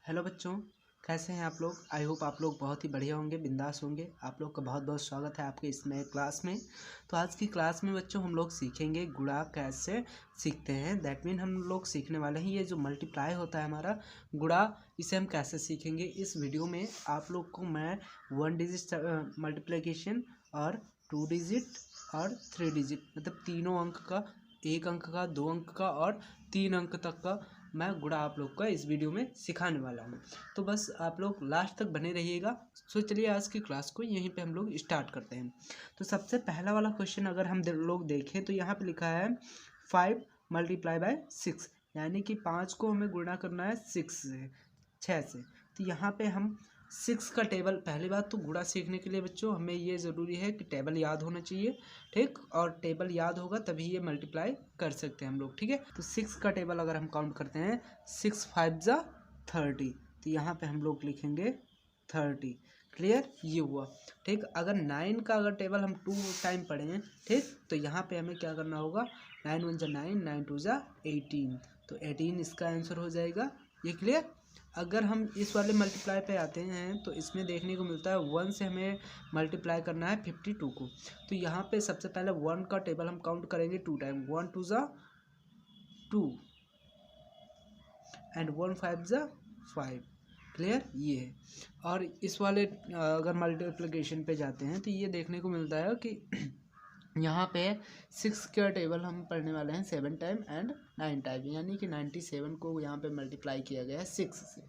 Hello बच्चों, कैसे हैं आप लोग। आई होप आप लोग बहुत ही बढ़िया होंगे, बिंदास होंगे। आप लोग का बहुत बहुत स्वागत है आपके इस नए क्लास में। तो आज की क्लास में बच्चों हम लोग सीखेंगे गुणा कैसे सीखते हैं। दैट मीन हम लोग सीखने वाले हैं ये जो मल्टीप्लाई होता है हमारा गुणा, इसे हम कैसे सीखेंगे। इस वीडियो में आप लोग को मैं 1 डिजिट मल्टीप्लिकेशन और 2 डिजिट और 3 डिजिट मतलब तीनों अंक का, 1 अंक का, 2 अंक का और 3 अंक तक का मैं गुणा आप लोग का इस वीडियो में सिखाने वाला हूँ। तो बस आप लोग लास्ट तक बने रहिएगा। सो चलिए आज की क्लास को यहीं पे हम लोग स्टार्ट करते हैं। तो सबसे पहला वाला क्वेश्चन अगर हम लोग देखें तो यहाँ पे लिखा है 5 मल्टीप्लाई बाय 6, यानी कि 5 को हमें गुणा करना है 6 से। तो यहाँ पे हम 6 का टेबल, पहली बात तो गुणा सीखने के लिए बच्चों हमें ये ज़रूरी है कि टेबल याद होना चाहिए, ठीक। और टेबल याद होगा तभी ये मल्टीप्लाई कर सकते हैं हम लोग, ठीक है। तो 6 का टेबल अगर हम काउंट करते हैं 6 5 जा 30, तो यहाँ पे हम लोग लिखेंगे 30। क्लियर, ये हुआ, ठीक। अगर 9 का अगर टेबल हम 2 टाइम पढ़े हैं, ठीक, तो यहाँ पे हमें क्या करना होगा, 9 1 जा 9, 9 2 जा 18, तो 18 इसका आंसर हो जाएगा। ये क्लियर। अगर हम इस वाले मल्टीप्लाई पे आते हैं तो इसमें देखने को मिलता है 1 से हमें मल्टीप्लाई करना है 52 को। तो यहाँ पे सबसे पहले 1 का टेबल हम काउंट करेंगे 2 टाइम, 1 2 जा 2 एंड 1 5 जा 5। क्लियर, ये है। और इस वाले अगर मल्टीप्लिकेशन पे जाते हैं तो ये देखने को मिलता है कि यहाँ पे 6 का टेबल हम पढ़ने वाले हैं 7 टाइम एंड 9 टाइम, यानी कि 97 को यहाँ पे मल्टीप्लाई किया गया है 6 से,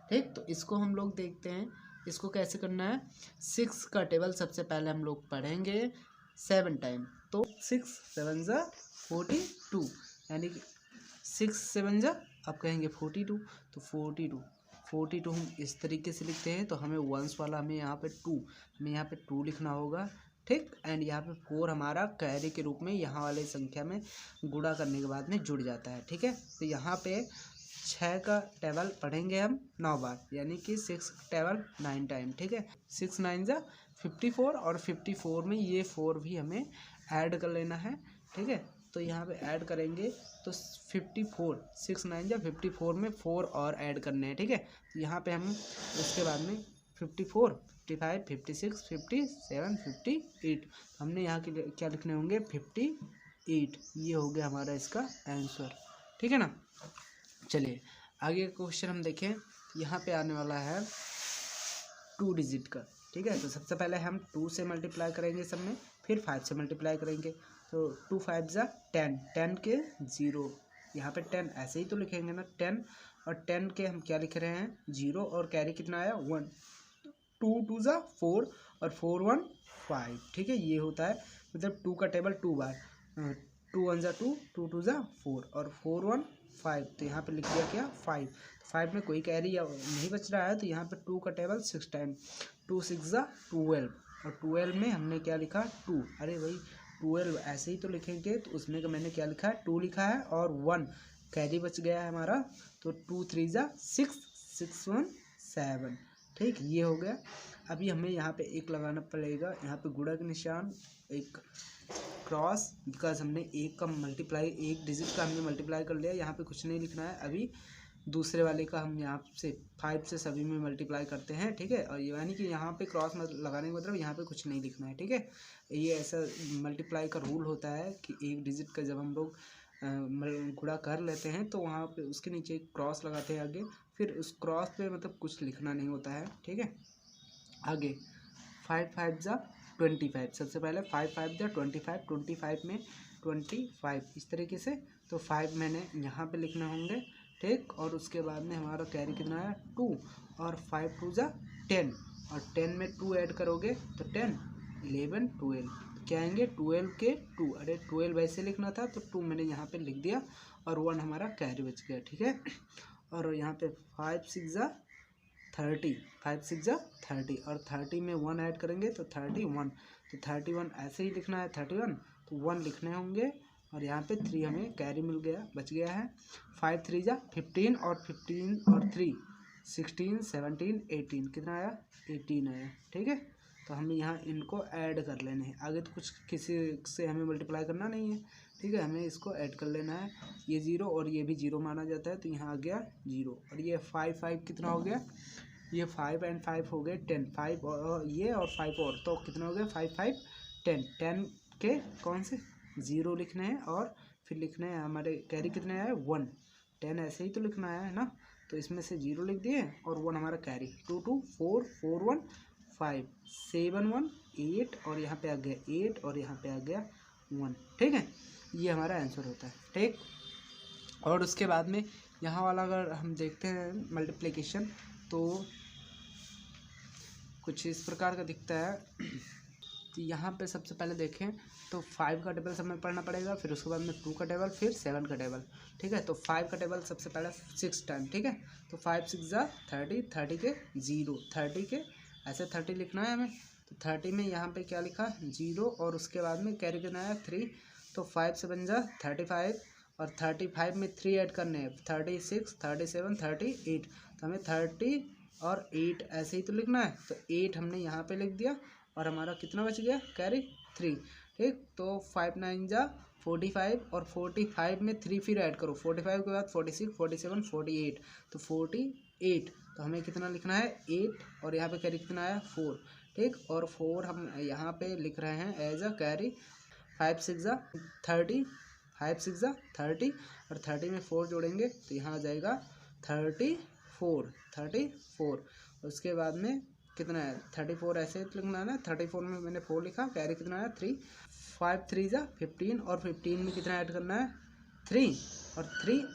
ठीक। तो इसको हम लोग देखते हैं इसको कैसे करना है। 6 का टेबल सबसे पहले हम लोग पढ़ेंगे 7 टाइम, तो 6 7 जा 42, यानी कि 6 7 जा आप कहेंगे 42, तो 42 हम इस तरीके से लिखते हैं। तो हमें वंस वाला हमें यहाँ पे 2, हमें यहाँ पे 2 लिखना होगा, ठीक। एंड यहाँ पे 4 हमारा कैरी के रूप में यहाँ वाले संख्या में गुणा करने के बाद में जुड़ जाता है, ठीक है। तो यहाँ पे 6 का टेबल पढ़ेंगे हम 9 बार, यानी कि 6 टेबल 9 टाइम, ठीक है। 6 9 जा 54, और 54 में ये 4 भी हमें ऐड कर लेना है, ठीक है। तो यहाँ पे ऐड करेंगे तो 54, 6 9 जा 54 में 4 और ऐड करने हैं, ठीक है। तो यहाँ पे हम उसके बाद में 54 55 56 57 58, हमने यहाँ के क्या लिखने होंगे 58। ये हो गया हमारा इसका आंसर, ठीक है ना। चलिए आगे का क्वेश्चन हम देखें। यहाँ पे आने वाला है 2 डिजिट का, ठीक है। तो सबसे पहले हम 2 से मल्टीप्लाई करेंगे सब में, फिर 5 से मल्टीप्लाई करेंगे। तो 2 5 जा 10, 10 के 0, यहाँ पे 10 ऐसे ही तो लिखेंगे ना 10, और 10 के हम क्या लिख रहे हैं 0, और कैरी कितना आया 1, 2 2 जा 4 और 4 1 5, ठीक है। ये होता है मतलब 2 का टेबल 2 बार, 2 1 जा 2, 2 2 जा 4 और 4 1 5, तो यहाँ पे लिख दिया क्या 5। 5 में कोई कैरी नहीं बच रहा है, तो यहाँ पे 2 का टेबल 6 टाइम, 2 6 जा 12, और 12 में हमने क्या लिखा 2। अरे भाई 12 ऐसे ही तो लिखेंगे, तो उसमें का मैंने क्या लिखा है 2 लिखा है, और 1 कैरी बच गया है हमारा, तो 2 3 जा 6 6 1 7, ठीक। ये हो गया। अभी हमें यहाँ पे एक लगाना पड़ेगा, यहाँ पे गुणा के निशान, एक क्रॉस, बिकॉज हमने एक का मल्टीप्लाई, एक डिजिट का हमने मल्टीप्लाई कर लिया, यहाँ पे कुछ नहीं लिखना है। अभी दूसरे वाले का हम यहाँ से 5 से सभी में मल्टीप्लाई करते हैं, ठीक है। और यानी कि यहाँ पे क्रॉस लगाने का मतलब यहाँ पे कुछ नहीं लिखना है, ठीक है। ये ऐसा मल्टीप्लाई का रूल होता है कि एक डिजिट का जब हम लोग गुणा कर लेते हैं तो वहाँ पे उसके नीचे एक क्रॉस लगाते हैं आगे, फिर उस क्रॉस पे मतलब कुछ लिखना नहीं होता है, ठीक है। आगे 5 5 जा 25, सबसे पहले 5 5 जा 25, 25 में 25 इस तरीके से, तो 5 मैंने यहाँ पे लिखने होंगे, ठीक। और उसके बाद में हमारा कैरी कितना है 2, और 5 2 जा 10, और 10 में 2 ऐड करोगे तो 10 11 12, क्या आएंगे 12 के 2, अरे 12 वैसे लिखना था तो 2 मैंने यहाँ पे लिख दिया, और 1 हमारा कैरी बच गया, ठीक है। और यहाँ पे 5 6 जा 30, 5 6 जा 30, और 30 में 1 ऐड करेंगे तो 31, तो 31 ऐसे ही लिखना है 31, तो 1 लिखने होंगे, और यहाँ पे 3 हमें कैरी मिल गया, बच गया है। 5 3 जा 15, और 15 और 3 16 17 18, कितना आया 18 आया, ठीक है। तो हमें यहाँ इनको ऐड कर लेने हैं। आगे तो कुछ किसी से हमें मल्टीप्लाई करना नहीं है, ठीक है, हमें इसको ऐड कर लेना है। ये 0 और ये भी 0 माना जाता है, तो यहाँ आ गया 0। और ये 5 कितना हो गया, ये 5 एंड 5 हो गए 10, 5 और ये और 5 और, तो कितना हो गया 5 5 10। 10 के कौन से 0 लिखने हैं और फिर लिखने हैं हमारे कैरी कितने आए 1। 10 ऐसे ही तो लिखना है ना, तो इसमें से 0 लिख दिए और 1 हमारा कैरी। 2 2 4 4 1 5 7 1 8 और यहाँ पे आ गया 8 और यहाँ पे आ गया 1, ठीक है, ये हमारा आंसर होता है, ठीक। और उसके बाद में यहाँ वाला अगर हम देखते हैं मल्टीप्लिकेशन तो कुछ इस प्रकार का दिखता है। तो यहाँ पे सबसे पहले देखें तो 5 का टेबल हमें पढ़ना पड़ेगा, फिर उसके बाद में 2 का टेबल, फिर 7 का टेबल, ठीक है। तो 5 का टेबल सबसे पहले 6 टाइम, ठीक है। तो 5 6 30, 30 के 0, 30 के ऐसे 30 लिखना है हमें। तो 30 में यहाँ पे क्या लिखा 0 और उसके बाद में कैरी करना है 3, तो 5 से बन जा 35 और 35 में 3 ऐड करने हैं 36 37 38, तो हमें 30 और 8 ऐसे ही तो लिखना है। तो 8 हमने यहाँ पे लिख दिया और हमारा कितना बच गया कैरी 3, ठीक। तो 5 9 जा 45 और 45 में 3 फिर ऐड करो, 45 के बाद 46 47 48, तो 48, तो हमें कितना लिखना है 8 और यहाँ पे कैरी कितना आया 4, ठीक। और 4 हम यहाँ पे लिख रहे हैं एज अ कैरी। 5 6 जा 30, 5 6 जा 30 और 30 में 4 जोड़ेंगे तो यहाँ आ जाएगा 34। उसके बाद में कितना है 34 ऐसे लिखना है ना, 34 में मैंने 4 लिखा, कैरी कितना है 3। 5 3 जा 15 और 15 में कितना ऐड करना है 3 और 3,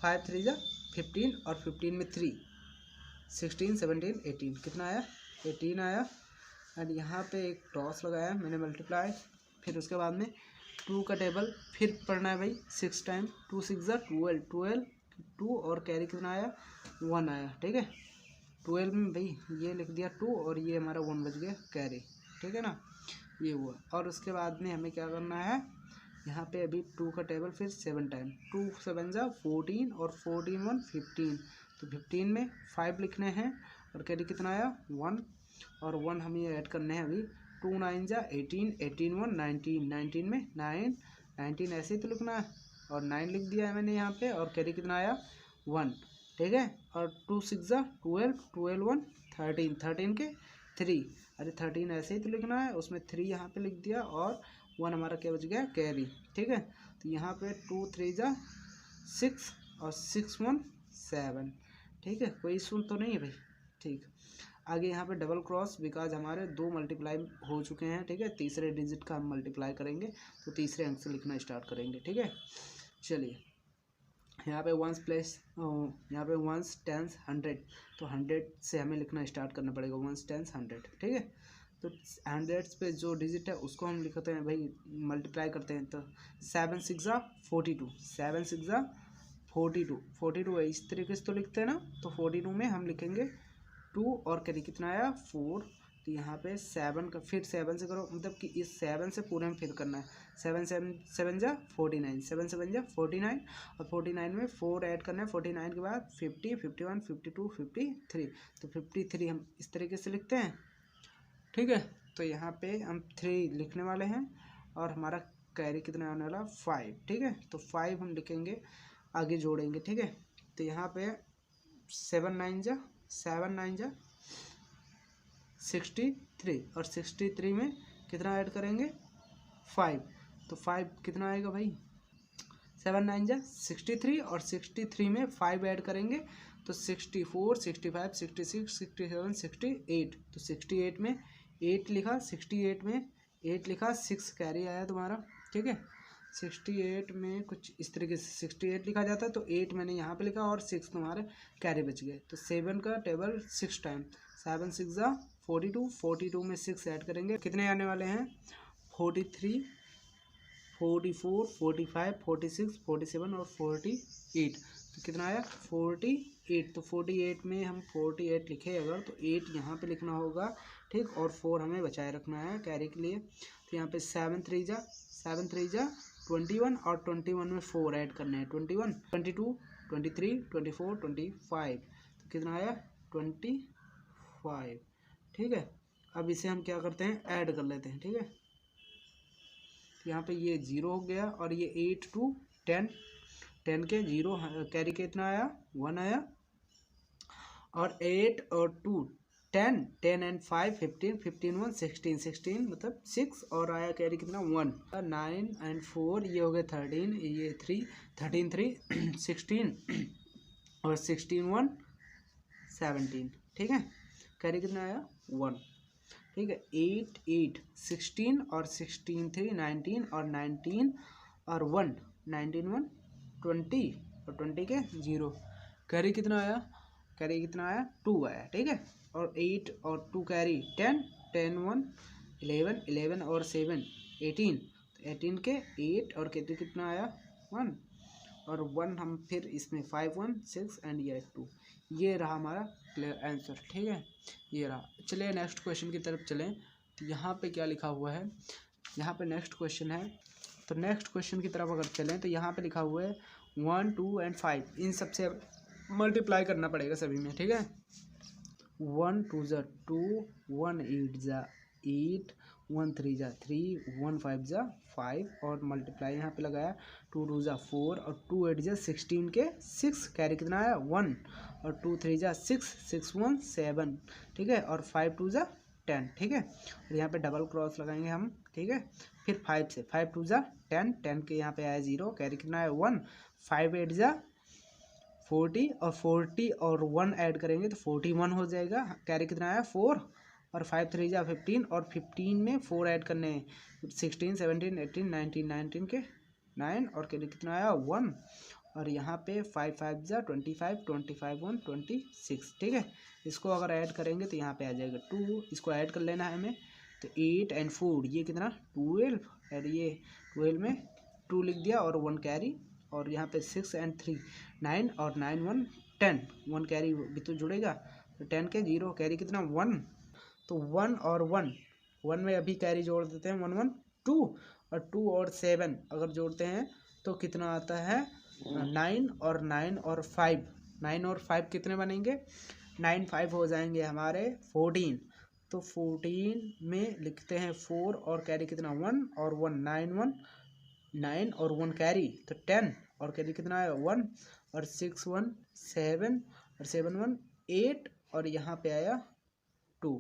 5 3 जा 15 और 15 में 3, 16 17 18, कितना आया 18 आया। एंड यहाँ पे एक क्रॉस लगाया मैंने मल्टीप्लाई। फिर उसके बाद में 2 का टेबल फिर पढ़ना है भाई 6 टाइम। 2 6 जा 12, 12 2 और कैरी कितना आया 1 आया, ठीक है। 12 में भाई ये लिख दिया 2 और ये हमारा 1 बच गया कैरी, ठीक है ना, ये हुआ। और उसके बाद में हमें क्या करना है यहाँ पे अभी 2 का टेबल फिर 7 टाइम। 2 7 जा 14 और 14 1 15, तो 15 में 5 लिखने हैं और कैरी कितना आया 1 और 1 हमें ऐड करने हैं अभी। 2 9 जा 18, 18 1 19, 19 में 9, 19 ऐसे ही तो लिखना है और 9 लिख दिया है मैंने यहाँ पे और कैरी कितना आया 1, ठीक है। और 2 6 जा 12, 12 1 13, 13 के 3, अरे 13 ऐसे ही तो लिखना है, उसमें 3 यहाँ पे लिख दिया और 1 हमारा क्या बच गया कैरी, ठीक है। तो यहाँ पे 2 3 जा 6 और 6 1 7, ठीक है, कोई इशू तो नहीं है भाई, ठीक। आगे यहाँ पे डबल क्रॉस, बिकॉज हमारे 2 मल्टीप्लाई हो चुके हैं, ठीक है। तीसरे डिजिट का हम मल्टीप्लाई करेंगे तो तीसरे अंक से लिखना स्टार्ट करेंगे, ठीक है। चलिए यहाँ पे 1 प्लस यहाँ पे 1 10 100, तो 100 से हमें लिखना स्टार्ट करना पड़ेगा 1 10 100, ठीक है। तो 100 पे जो डिजिट है उसको हम लिखते हैं भाई मल्टीप्लाई करते हैं। तो 7 6 जा 42, 7 6 जा 42, 42 इस तरीके से तो लिखते हैं ना। तो 42 में हम लिखेंगे 2 और कैरी कितना आया 4, तो यहाँ पे 7 का फिर 7 से करो, मतलब कि इस 7 से पूरे में फिर करना है। 7 7 7 जा 49, 7 7 जा 49 और 49 में 4 ऐड करना है। 49 के बाद 50 51 52 53, तो 53 हम इस तरीके से लिखते हैं, ठीक है। तो यहाँ पे हम 3 लिखने वाले हैं और हमारा कैरी कितना आने वाला 5, ठीक है। तो 5 हम लिखेंगे आगे जोड़ेंगे, ठीक है। तो यहाँ पे 7 9 जा 63 और 63 में कितना ऐड करेंगे 5, तो 5 कितना आएगा भाई 7 9 जा 63 और 63 में 5 ऐड करेंगे तो 64 65 66 67 68, तो 68 में 8 लिखा, 68 में 8 लिखा, 6 कैरी आया तुम्हारा, ठीक है। 68 में कुछ इस तरीके से 68 लिखा जाता है, तो 8 मैंने यहाँ पे लिखा और 6 तुम्हारे कैरी बच गए। तो 7 का टेबल 6 टाइम। 7 6 जा 42, 42 में 6 ऐड करेंगे, कितने आने वाले हैं 43 44 45 46 47 और 48, तो कितना आया 48। तो 48 में हम 48 लिखे अगर तो 8 यहाँ पे लिखना होगा, ठीक। और 4 हमें बचाए रखना है कैरी के लिए। तो यहाँ पे 7 3 जा 21 और 21 में 4 ऐड करने हैं 21 22 23 24 25, तो कितना आया 25, ठीक है। अब इसे हम क्या करते हैं, ऐड कर लेते हैं, ठीक है। यहाँ पे ये 0 हो गया और ये 8 to 10, 10 के 0 कैरी कितना आया, 1 आया। और 8 और 2 10, 10 एंड 5 15, 15 1 16, 16 मतलब 6 और आया कैरी कितना 1। 9 एंड 4 ये हो गए 13, ये 3 13 3 16 और 16 1 17, ठीक है। कैरी कितना आया 1, ठीक है। 8 8 16 और 16 3 19 और 19 और 1 19 1 20 और 20 के 0। कैरी कितना आया, कैरी कितना आया 2 आया, ठीक है। और 8 और 2 कैरी 10 10 1 11 11 और 7 18, 18 के 8 और कैरी कितना आया 1 और 1 हम फिर इसमें 5 1 6 एंड ये 2। ये रहा हमारा क्लियर आंसर, ठीक है, ये रहा। चलिए नेक्स्ट क्वेश्चन की तरफ चलें। तो यहाँ पे क्या लिखा हुआ है, यहाँ पे नेक्स्ट क्वेश्चन है। तो नेक्स्ट क्वेश्चन की तरफ अगर चलें तो यहाँ पे लिखा हुआ है 1 2 एंड 5, इन सबसे मल्टीप्लाई करना पड़ेगा सभी में, ठीक है। 1 2 ज़ा 2, 1 8 ज़ा 8, 1 3 ज़ा 3, 1 5 ज़ा 5 और मल्टीप्लाई यहाँ पे लगाया 2 2 ज़ा 4 और 2 8 ज़ा 16 के 6। कैरी कितना आया 1 और 2 3 ज़ा 6 6 1 7, ठीक है। और 5 2 ज़ा 10, ठीक है। और यहाँ पे डबल क्रॉस लगाएंगे हम, ठीक है। फिर 5 से 5 2 ज़ा 10, 10 के यहाँ पे आया 0, कैरी कितना आया 1। 5 8 ज़ा 40 और 40 और 1 ऐड करेंगे तो 41 हो जाएगा। कैरी कितना आया 4 और 5 3 ज़ा 15 और 15 में 4 ऐड करने हैं 16 17 18 19 19 के 9 और कैरी कितना आया 1 और यहाँ पे 5 5 ज़ा 25 25 1 26, ठीक है। इसको अगर ऐड करेंगे तो यहाँ पे आ जाएगा 2, इसको ऐड कर लेना है हमें। तो 8 एंड 4 ये कितना 12 और ये 12 में 2 लिख दिया और 1 कैरी और यहाँ पे 6 एंड 3 9 और 9 1 10, 1 कैरी भी तो जुड़ेगा तो 10 के 0, कैरी कितना 1। तो 1 और 1 में अभी कैरी जोड़ देते हैं 1 1 2 और 2 और 7 अगर जोड़ते हैं तो कितना आता है 9 और 9 और 5, 9 और 5 कितने बनेंगे 9 5 हो जाएंगे हमारे 14। तो 14 में लिखते हैं 4 और कैरी कितना 1 और 1 9 1 9 और 1 कैरी तो 10 और कैरी कितना आया 1 और 6 1 7 और 7 1 8 और यहाँ पे आया 2,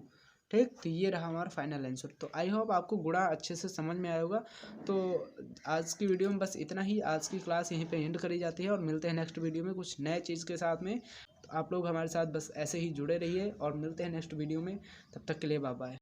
ठीक। तो ये रहा हमारा फाइनल आंसर। तो आई होप आपको गुणा अच्छे से समझ में आया होगा। तो आज की वीडियो में बस इतना ही। आज की क्लास यहीं पे एंड करी जाती है और मिलते हैं नेक्स्ट वीडियो में कुछ नए चीज़ के साथ में। तो आप लोग हमारे साथ बस ऐसे ही जुड़े रहिए और मिलते हैं नेक्स्ट वीडियो में। तब तक के लिए बाय बाय।